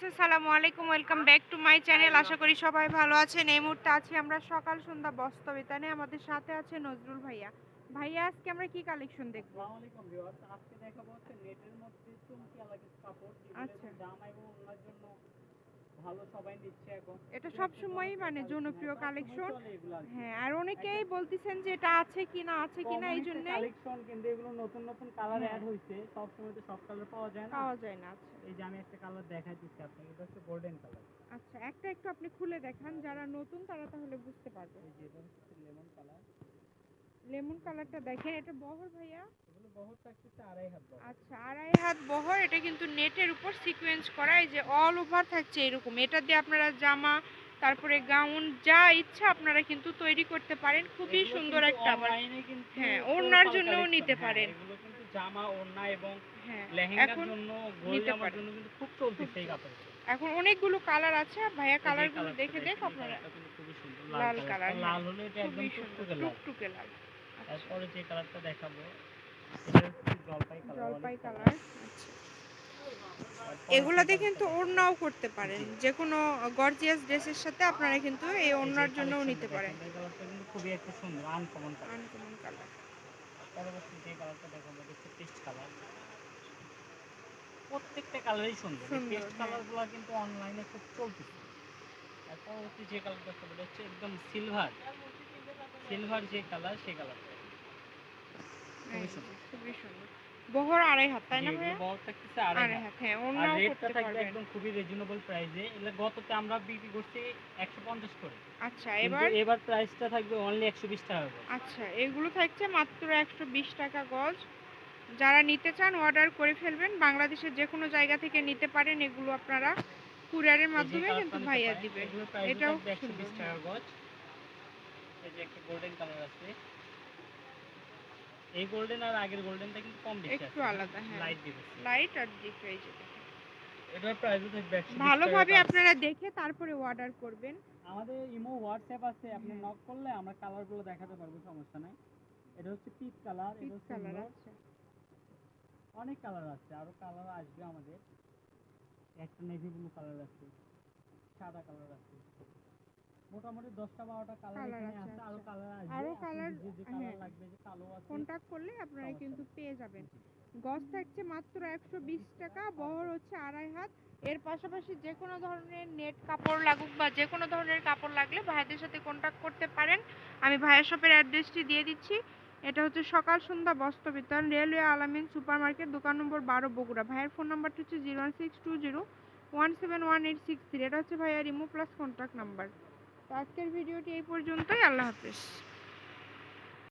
আসসালামু আলাইকুম, welcome back to my channel. আশা করি সবাই ভালো আছেন। এই মুহূর্তে আছি আমরা সকাল সন্ধ্যা বস্ত্র বিতানে। আমাদের সাথে আছে নজরুল ভাইয়া। ভাইয়া, আজকে আমরা কি কালেকশন দেখব? আসসালামু আলাইকুম ভিউয়ার্স, আজকে দেখাবো হচ্ছে নেটের মধ্যে চুমকি আলাদা কাপড়, যেগুলো আচ্ছা, এখন জামা এবং ওড়নার জন্য ভালো, সবাই নিচ্ছে এখন। এটা এটা সব একটা সময়ই জনপ্রিয় মানে কালেকশন, জনপ্রিয় সব সময় কালেকশন। চলে এগুলো আর কি। হ্যাঁ, আর অনেকেই একদম বলতেছেন যে এটা আছে কিনা কমন এই একটা জন্যই। কালেকশন, কিন্তু এগুলো নতুন নতুন কালার হ্যাঁ, অ্যাড হয়েছে। সব সময় তো সব কালার পাওয়া যায় না। পাওয়া যায় না। আচ্ছা এই যে আমি একটা কালার দেখাই দিচ্ছি আপনাকে, এটা হচ্ছে গোল্ডেন কালার। আচ্ছা, একটা একটু আপনি খুলে দেখান, যারা নতুন তারা তাহলে বুঝতে পারবে। এই যে এটা হচ্ছে লেমন কালার। লেমন কালারটা দেখেন, এটা বহর ভাইয়া। এগুলো বহুত থাকতেছে 2.5 হাত বহর। আচ্ছা, 2.5 হাত বহর। এটা কিন্তু নেটের উপর সিকোয়েন্স করা, এই যে অল ওভার থাকছে এরকম। এটা দিয়ে আপনারা জামা, তারপরে গাউন, যা ইচ্ছা আপনারা কিন্তু তৈরি করতে পারেন। খুবই এগুলো সুন্দর কিন্তু একটা, আবার অনলাইনে কিন্তু হ্যাঁ ওড়নার তোলপাড় জন্যও কালেকশন। নিতে হ্যাঁ, পারেন। এগুলো কিন্তু জামা, ওড়না এবং হ্যাঁ, লেহেঙ্গার এখন জন্য, গোল নিতে জামার পারেন। জন্য কিন্তু খুব খুব চলতেছে এই সুন্দর। কাপড়গুলো। এখন অনেকগুলো কালার আছে, ভাইয়া এই যে কালারগুলো কালারটা দেখে দেখেন, এই আপনারা। কালারটা কিন্তু খুবই সুন্দর, লাল লাল কালারটা। কালার, হ্যাঁ লাল হলে এটা একদম খুবই সুন্দর টুকটুকে লাল। টুকটুকে লাল। আচ্ছা, তারপরে যে কালারটা দেখাবো, এটা হচ্ছে জলপাই কালার, অলিভ জলপাই কালার। কালার। আচ্ছা, তারপরে যে এগুলাতে কালারটা কিন্তু দেখাবো, ওড়নাও করতে পারেন, জি, যে কোনো গর্জিয়াস ড্রেসের সাথে আপনারা কিন্তু এই এই যে ওড়নার জন্যও কালেকশনটা নিতে পারেন। দেখেন, এই কালারটা কিন্তু খুবই একটা সুন্দর আনকমন কালার। Uncommon colour. পরবর্তী যে কালারটা দেখাবো, এটা হচ্ছে পেস্ট কালার। প্রত্যেকটা কালারই সুন্দর। এই সুন্দর, পেস্ট হ্যাঁ। কালারগুলো কিন্তু অনলাইনে খুব চলতেছে। আর পরবর্তী যে কালারটা দেখাবো, এটা হচ্ছে একদম সিলভার, সিলভার যে কালার, সেই কালারটা খুবই এই যে সুন্দর। খুবই সুন্দর। বহর 2.5 হাত, তাই জি, না এগুলো ভাইয়া? বহর থাকতেছে 2.5 2.5 হাত। হাত, হ্যাঁ আর ওড়নাও রেটটা করতে থাকবে পারবেন। একদম খুবই রিজনেবল প্রাইসে। এগুলো গততে আমরা বিক্রি করছি 150 করে। আচ্ছা, কিন্তু এবার এবার প্রাইসটা থাকবে অনলি 120 টাকা করে। আচ্ছা, এগুলো থাকছে মাত্র 120 টাকা গজ। যারা নিতে চান অর্ডার করে ফেলবেন। বাংলাদেশের যে কোনো জায়গা থেকে নিতে পারেন এগুলো আপনারা। কুরিয়ারের এই যে মাধ্যমে কালারটা কিন্তু নিতে ভাইয়া পারেন। দিবে। এগুলোর প্রাইসও এটাও থাকবে সুন্দর, 120 টাকা হ্যাঁ। গজ। এই যে একটা গোল্ডেন কালার আছে। এই গোল্ডেন আর আগের গোল্ডেনটা কিন্তু কম বেশি একটু আছে, হ্যাঁ? আলাদা, হ্যাঁ। লাইট দিতেছে। লাইট আর ডিপ, এই যে দেখেন। এটার প্রাইসও থাকবে 120 টাকা ভালোভাবে কালার। আপনারা দেখে তারপরে অর্ডার করবেন। আমাদের ইমো হোয়াটসঅ্যাপ আছে, আপনি হ্যাঁ, নক করলে আমরা কালারগুলো দেখাতে পারবো, সমস্যা নাই। এটা হচ্ছে পিচ কালার, পিচ এটা কালার। সুন্দর। আচ্ছা, অনেক কালার আছে, আরো কালার আসবে আমাদের। একটা নেভি ব্লু কালার আছে, সাদা কালার আছে। মোটামুটি 10টা 12টা কালার কালার এখানে আছে। আছে, আরো আচ্ছা, কালার আসবে। আরো কালার, আপনাদের যে যে কালার হ্যাঁ, লাগবে, যে কালো আছে, কন্টাক্ট করলে আপনারা সমস্যা কিন্তু নেই। পেয়ে যাবেন। জি। গজ থাকছে মাত্র 120 টাকা, বহর হচ্ছে 2.5 হাত। এর পাশাপাশি যে কোনো ধরনের নেট কাপড় লাগুক বা যে কোনো ধরনের কাপড় লাগলে ভাইদের সাথে কন্টাক্ট করতে পারেন। আমি ভাইয়ের শপের অ্যাড্রেসটি দিয়ে দিচ্ছি। এটা হচ্ছে সকাল সন্ধ্যা বস্ত্র বিতান, রেলওয়ে আলামিন সুপার মার্কেট, দোকান নম্বর 12, বগুড়া। ভাইয়ের ফোন নাম্বারটি হচ্ছে 01620171863। এটা হচ্ছে ভাইয়ার ইমো প্লাস কন্টাক্ট নাম্বার। তো আজকের ভিডিওটি এই পর্যন্তই। আল্লাহ হাফেজ।